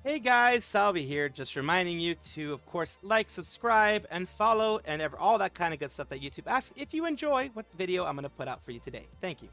Hey guys, Salvi here, just reminding you to, of course, like, subscribe, and follow, and all that kind of good stuff that YouTube asks if you enjoy what video I'm going to put out for you today. Thank you.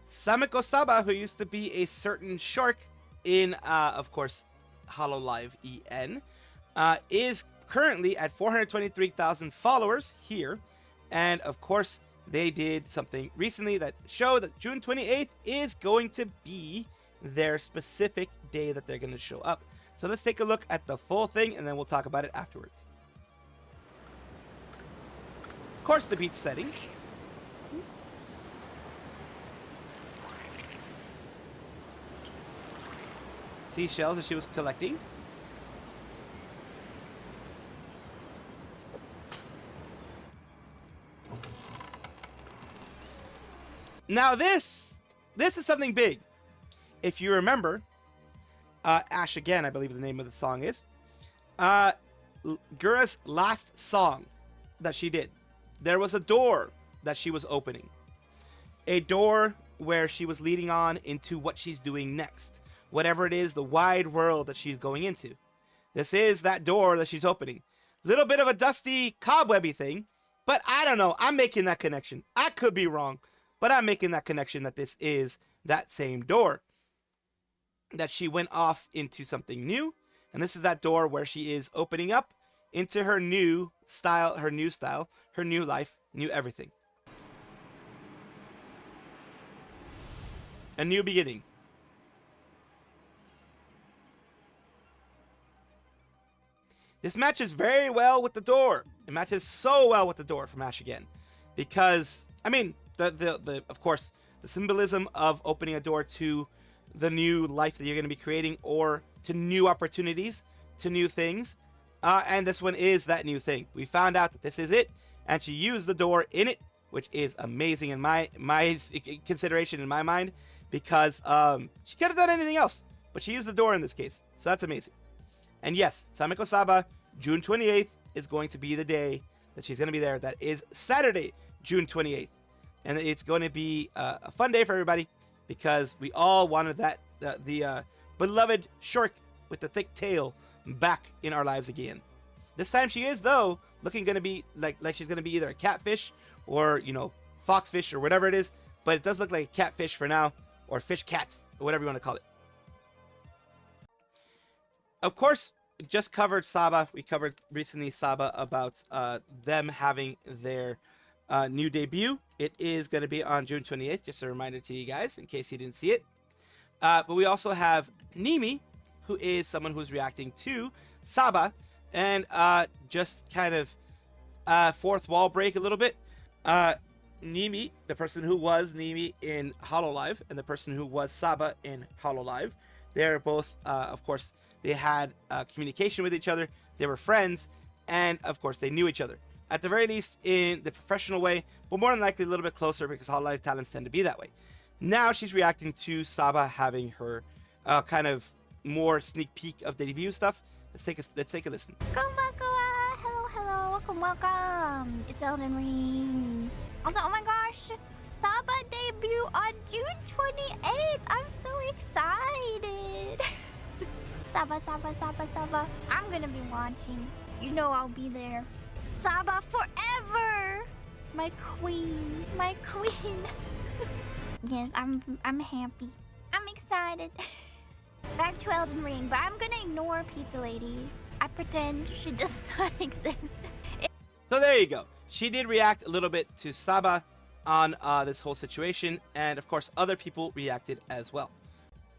Samiko Saba, who used to be a certain shark in, of course, Hololive EN, is currently at 423,000 followers here, and of course, they did something recently that showed that June 28th is going to be their specific day that they're going to show up. So let's take a look at the full thing and then we'll talk about it afterwards. Of course, the beach setting. Seashells that she was collecting. Now this is something big. If you remember, Ash Again, I believe the name of the song is, Gura's last song that she did, there was a door that she was opening. A door where she was leading on into what she's doing next. Whatever it is, the wide world that she's going into. This is that door that she's opening. Little bit of a dusty, cobwebby thing, but I don't know. I'm making that connection. I could be wrong, but I'm making that connection that this is that same door. That she went off into something new, and this is that door where she is opening up into her new style, her new life, new everything. A new beginning. This matches very well with the door. It matches so well with the door from Ash Again, because I mean, of course, the symbolism of opening a door to the new life that you're going to be creating, or to new opportunities, to new things, and this one is that new thing. We found out that this is it, and she used the door in it, which is amazing in my consideration in my mind, because she could have done anything else, but she used the door in this case, so that's amazing. And yes, Samiko Saba, June 28th is going to be the day that she's going to be there. That is Saturday, June 28th, and it's going to be a fun day for everybody, because we all wanted that the beloved shark with the thick tail back in our lives again. This time she is, though, looking going to be like she's going to be either a catfish or, you know, foxfish or whatever it is, but it does look like a catfish for now, or fish cats, or whatever you want to call it. Of course, we just covered Saba. We covered recently Saba about them having their new debut. It is going to be on June 28th, just a reminder to you guys in case you didn't see it. But we also have Nimi, who is someone who's reacting to Saba, and just kind of fourth wall break a little bit. Nimi, the person who was Nimi in Hololive, and the person who was Saba in Hololive, they're both, of course, they had communication with each other, they were friends, and of course they knew each other. At the very least in the professional way, but more than likely a little bit closer, because Hololive talents tend to be that way. Now she's reacting to Saba having her kind of more sneak peek of the debut stuff. Let's take a listen. Konbanwa! Hello, welcome. It's Elden Ring. Also, oh my gosh, Saba debut on June 28th. I'm so excited. Saba. I'm gonna be watching. You know I'll be there. Saba forever! My queen. Yes, I'm happy. I'm excited. Back to Elden Ring, but I'm gonna ignore Pizza Lady. I pretend she does not exist. So there you go. She did react a little bit to Saba on this whole situation, and of course other people reacted as well.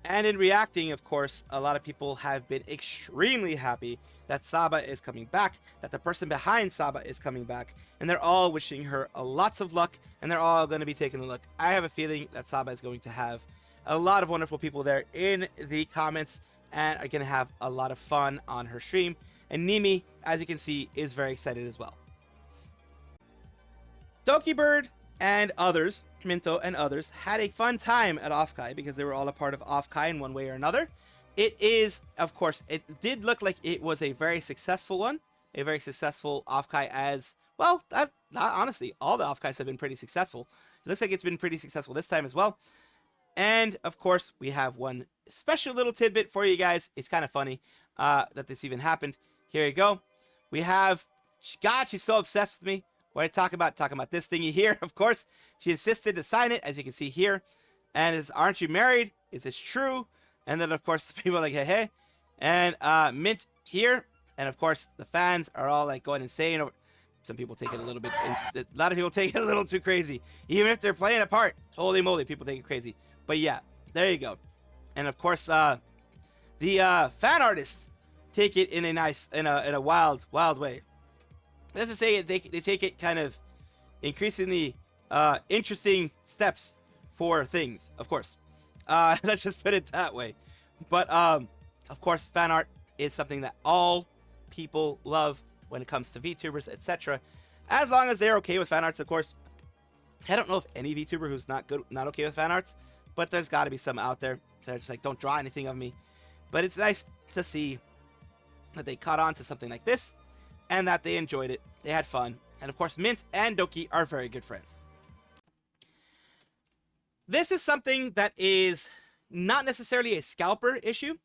And in reacting, of course, a lot of people have been extremely happy that Saba is coming back, that the person behind Saba is coming back, and they're all wishing her lots of luck, and they're all going to be taking a look. I have a feeling that Saba is going to have a lot of wonderful people there in the comments, and are going to have a lot of fun on her stream. And Nimi, as you can see, is very excited as well. Dokibird and others, Minto and others, had a fun time at Offkai because they were all a part of Offkai in one way or another. It is, of course, it did look like it was a very successful one, a very successful Offkai as, well, honestly, all the offkites have been pretty successful. It looks like it's been pretty successful this time as well. And of course, we have one special little tidbit for you guys. It's kind of funny that this even happened. Here you go. We have, God, she's so obsessed with me. What I talk about this thingy here, of course. She insisted to sign it, as you can see here. And is, aren't you married? Is this true? And then, of course, the people are like, hey, hey. And Mint here. And, of course, the fans are all, like, going insane. Some people take it a little bit, a lot of people take it a little too crazy. Even if they're playing a part. Holy moly, people take it crazy. But, yeah, there you go. And, of course, the fan artists take it in a nice, in a wild way. Let's just say they take it kind of increasingly interesting steps for things, of course. Let's just put it that way. But, of course, fan art is something that all people love when it comes to VTubers, etc. As long as they're okay with fan arts, of course. I don't know if any VTuber who's not okay with fan arts, but there's got to be some out there that are just like, don't draw anything of me. But it's nice to see that they caught on to something like this, and that they enjoyed it, they had fun, and of course Mint and Doki are very good friends. This is something that is not necessarily a scalper issue,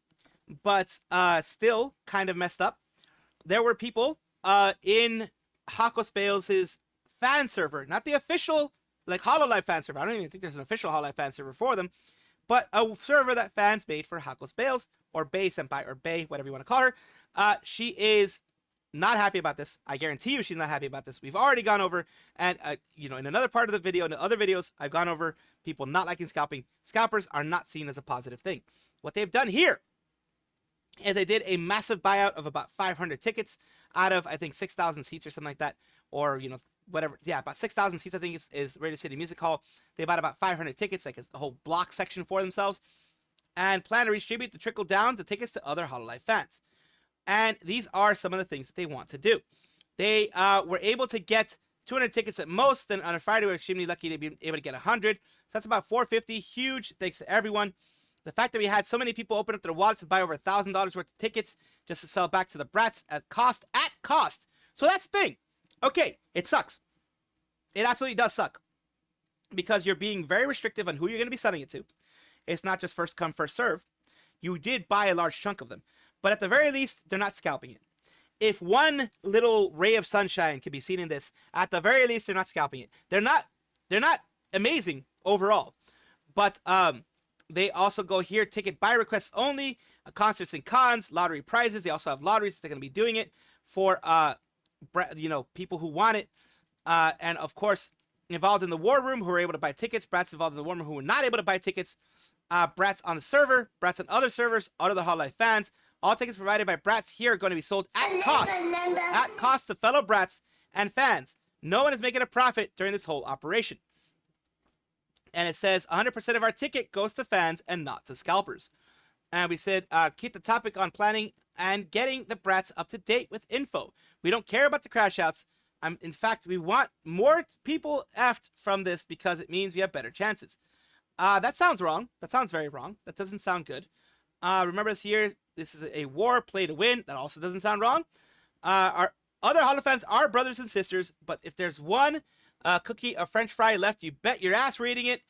but still kind of messed up. There were people in Hakos Bales' fan server, not the official like Hololive fan server, I don't even think there's an official Hololive fan server for them, but a server that fans made for Hakos Bales, or Bae Senpai, or Bae, whatever you want to call her. She is not happy about this. I guarantee you she's not happy about this. We've already gone over, and you know, in another part of the video, in the other videos, I've gone over people not liking scalping. Scalpers are not seen as a positive thing. What they've done here is they did a massive buyout of about 500 tickets out of, I think, 6,000 seats or something like that, or, you know, whatever. Yeah, about 6,000 seats, I think, is Radio City Music Hall. They bought about 500 tickets, like a whole block section for themselves, and plan to redistribute the trickle down the tickets to other Hololive fans. And these are some of the things that they want to do. They were able to get 200 tickets at most, and on a Friday we were extremely lucky to be able to get 100. So that's about 450. Huge thanks to everyone. The fact that we had so many people open up their wallets and buy over $1,000 worth of tickets just to sell back to the brats at cost. So that's the thing. Okay, it sucks. It absolutely does suck. Because you're being very restrictive on who you're going to be selling it to. It's not just first come, first serve. You did buy a large chunk of them. But at the very least, they're not scalping it. If one little ray of sunshine can be seen in this, at the very least, they're not scalping it. They're not amazing overall. But they also go here, ticket buy requests only, concerts and cons, lottery prizes. They also have lotteries that they're going to be doing it for, you know, people who want it. And of course, involved in the war room who are able to buy tickets. Brats involved in the war room who were not able to buy tickets. Brats on the server, brats on other servers, other Hololive fans. All tickets provided by brats here are going to be sold at cost. At cost to fellow brats and fans. No one is making a profit during this whole operation. And it says 100% of our ticket goes to fans and not to scalpers. And we said keep the topic on planning and getting the brats up to date with info. We don't care about the crash outs. In fact, we want more people effed from this because it means we have better chances. That sounds wrong. That sounds very wrong. That doesn't sound good. Remember this year, this is a war, play to win. That also doesn't sound wrong. Our other Hololive fans are brothers and sisters, but if there's one cookie of French fry left, you bet your ass we're eating it.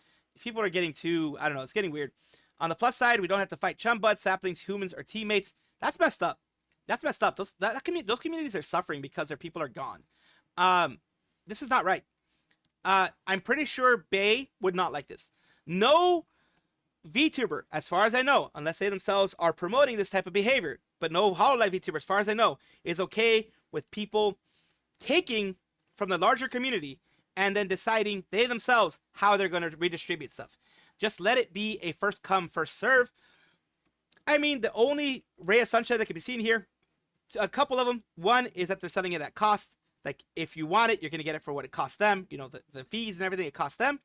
People are getting too, I don't know, it's getting weird. On the plus side, we don't have to fight chumbuds, saplings, humans, or teammates. That's messed up. That's messed up. Those communities are suffering because their people are gone. This is not right. I'm pretty sure Bae would not like this. No VTuber, as far as I know, unless they themselves are promoting this type of behavior, but no Hololive VTuber, as far as I know, is okay with people taking from the larger community and then deciding they themselves how they're going to redistribute stuff. Just let it be a first come, first serve. I mean, the only ray of sunshine that can be seen here, a couple of them. One is that they're selling it at cost. Like, if you want it, you're going to get it for what it costs them. You know, the fees and everything it costs them.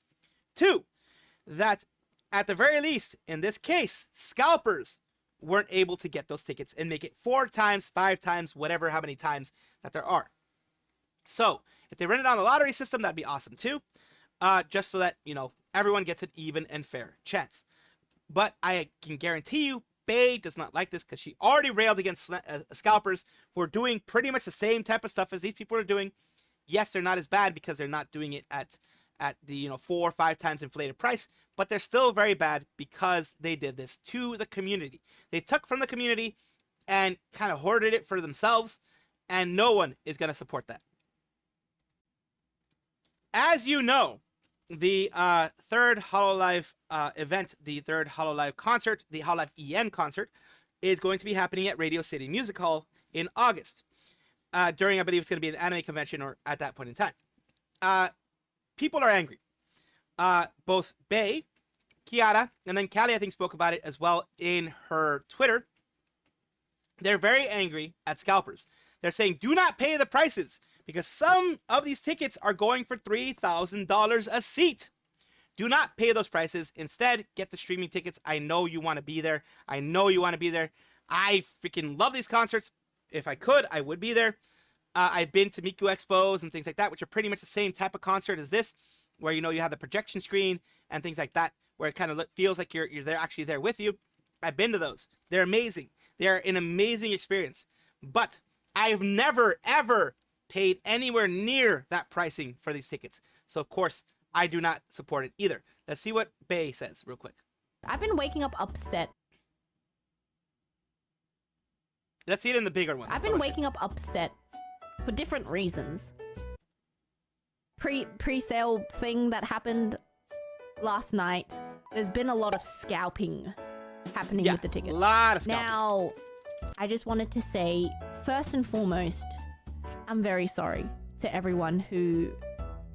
Two, that at the very least, in this case, scalpers weren't able to get those tickets and make it 4 times, 5 times, whatever, how many times that there are. So, if they run it on the lottery system, that'd be awesome too. Just so that, you know, everyone gets an even and fair chance. But I can guarantee you, Bae does not like this because she already railed against scalpers who are doing pretty much the same type of stuff as these people are doing. yes, they're not as bad because they're not doing it at the 4 or 5 times inflated price, but they're still very bad because they did this to the community. They took from the community and kind of hoarded it for themselves, and no one is going to support that. As you know, the third Hololive event, the third Hololive concert, the Hololive EN concert, is going to be happening at Radio City Music Hall in August. During, I believe it's going to be an anime convention or at that point in time. People are angry. Both Bae, Kiara, and then Callie, I think, spoke about it as well in her Twitter. They're very angry at scalpers. They're saying, do not pay the prices because some of these tickets are going for $3,000 a seat. Do not pay those prices. Instead, get the streaming tickets. I know you want to be there. I know you want to be there. I freaking love these concerts. If I could, I would be there. I've been to Miku Expos and things like that, which are pretty much the same type of concert as this, where you have the projection screen and things like that, where it kind of feels like you're there, actually there with you. I've been to those. They're amazing. They're an amazing experience. But I've never, ever paid anywhere near that pricing for these tickets. So, of course, I do not support it either. Let's see what Bae says real quick. I've been waking up upset. Let's see it in the bigger one. I've been waking up upset for different reasons. Pre-sale thing that happened last night. There's been a lot of scalping happening with the tickets. A lot of scalping. Now, I just wanted to say, first and foremost, I'm very sorry to everyone who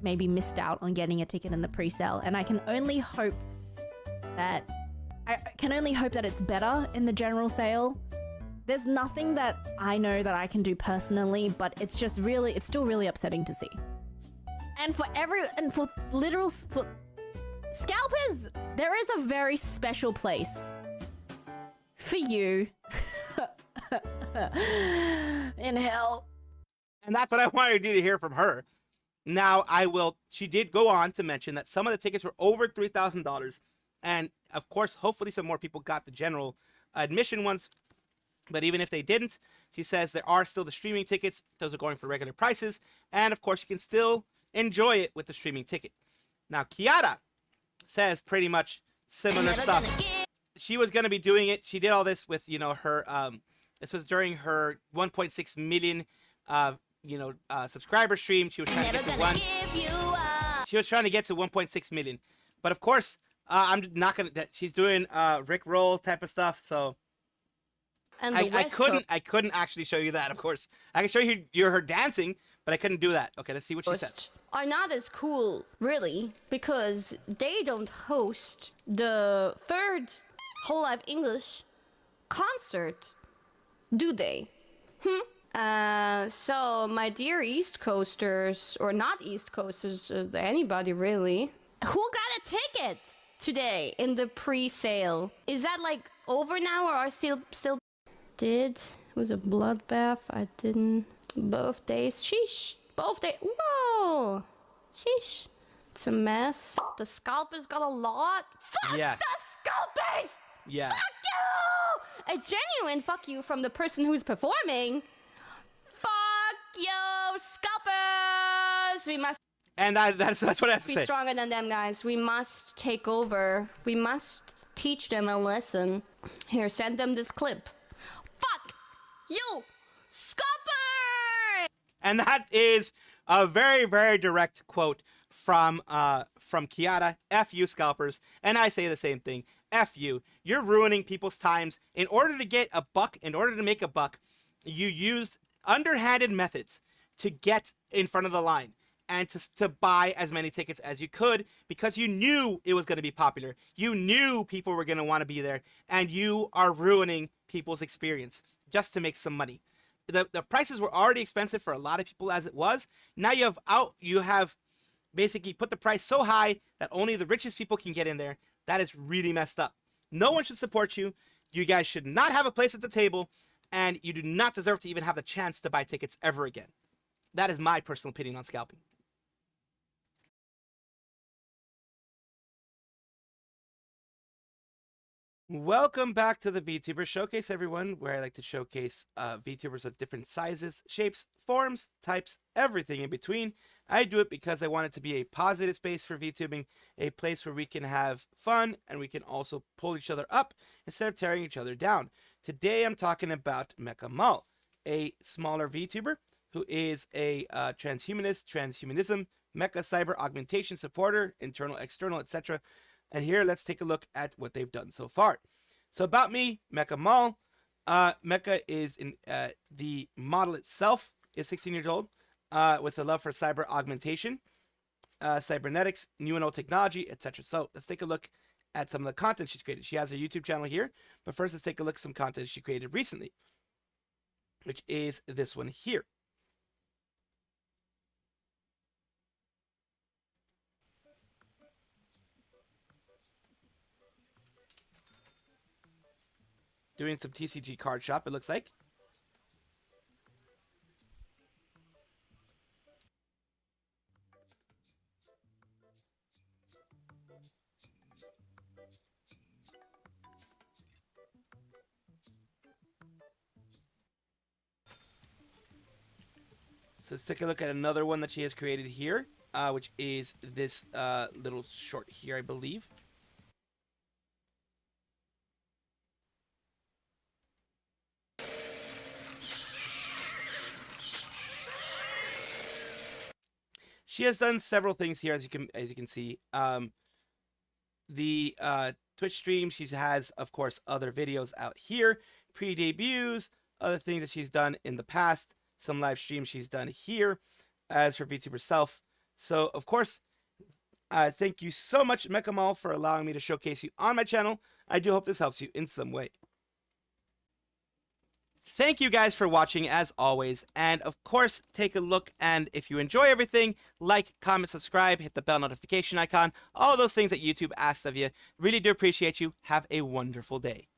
maybe missed out on getting a ticket in the pre-sale, and I can only hope that it's better in the general sale. There's nothing that I know that I can do personally, but it's still really upsetting to see. And for scalpers, there is a very special place for you in hell. And that's what I wanted you to hear from her. Now, she did go on to mention that some of the tickets were over $3,000. And, of course, hopefully some more people got the general admission ones. But even if they didn't, she says there are still the streaming tickets. Those are going for regular prices. And, of course, you can still enjoy it with the streaming ticket. Now, Kiara says pretty much similar stuff. She was going to be doing it. She did all this with, her, this was during her 1.6 million, subscriber stream. She was trying to get to She was trying to get to 1.6 million. But, of course, I'm not going to, she's doing Rick Roll type of stuff, so. And I couldn't actually show you that, of course. I can show you her dancing, but I couldn't do that. Okay, let's see what she says. Are not as cool, really, because they don't host the third Hololive English concert, do they? So, my dear East Coasters, or not East Coasters, anybody really, who got a ticket today in the pre-sale? Is that like over now, or are still? It was a bloodbath. I didn't. Both days. Sheesh. Both days. Whoa. Sheesh. It's a mess. The scalpers got a lot. Fuck the scalpers! Yeah. Fuck you! A genuine fuck you from the person who's performing. Fuck you, scalpers! We must. And that's what I have to be say. Stronger than them, guys. We must take over. We must teach them a lesson. Here, send them this clip. Fuck you, scalper! And that is a very, very direct quote from Kiara. F you, scalpers. And I say the same thing. F you. You're ruining people's times. In order to get a buck, in order to make a buck, you used underhanded methods to get in front of the line and to buy as many tickets as you could because you knew it was going to be popular. You knew people were going to want to be there, and you are ruining people's experience just to make some money. The prices were already expensive for a lot of people as it was. Now you have basically put the price so high that only the richest people can get in there. That is really messed up. No one should support you. You guys should not have a place at the table, and you do not deserve to even have the chance to buy tickets ever again. That is my personal opinion on scalping. Welcome back to the VTuber Showcase, everyone, where I like to showcase VTubers of different sizes, shapes, forms, types, everything in between. I do it because I want it to be a positive space for VTubing, a place where we can have fun and we can also pull each other up instead of tearing each other down. Today I'm talking about MechaMal, a smaller VTuber who is a transhumanist, transhumanism, mecha cyber augmentation supporter, internal, external, etc. And here, let's take a look at what they've done so far. So about me, MechaMal. Mecha is in the model itself is 16 years old, with a love for cyber augmentation, cybernetics, new and old technology, etc. So let's take a look at some of the content she's created. She has a YouTube channel here, but first let's take a look at some content she created recently, which is this one here. Doing some TCG card shop, it looks like. So let's take a look at another one that she has created here, which is this little short here, I believe. She has done several things here, as you can see. The Twitch stream, she has, of course, other videos out here, pre-debuts, other things that she's done in the past, some live streams she's done here as her VTuber self. So, of course, thank you so much, MechaMal, for allowing me to showcase you on my channel. I do hope this helps you in some way. Thank you guys for watching as always, and of course take a look, and if you enjoy everything, like, comment, subscribe, hit the bell notification icon, all those things that YouTube asks of you. Really do appreciate you. Have a wonderful day.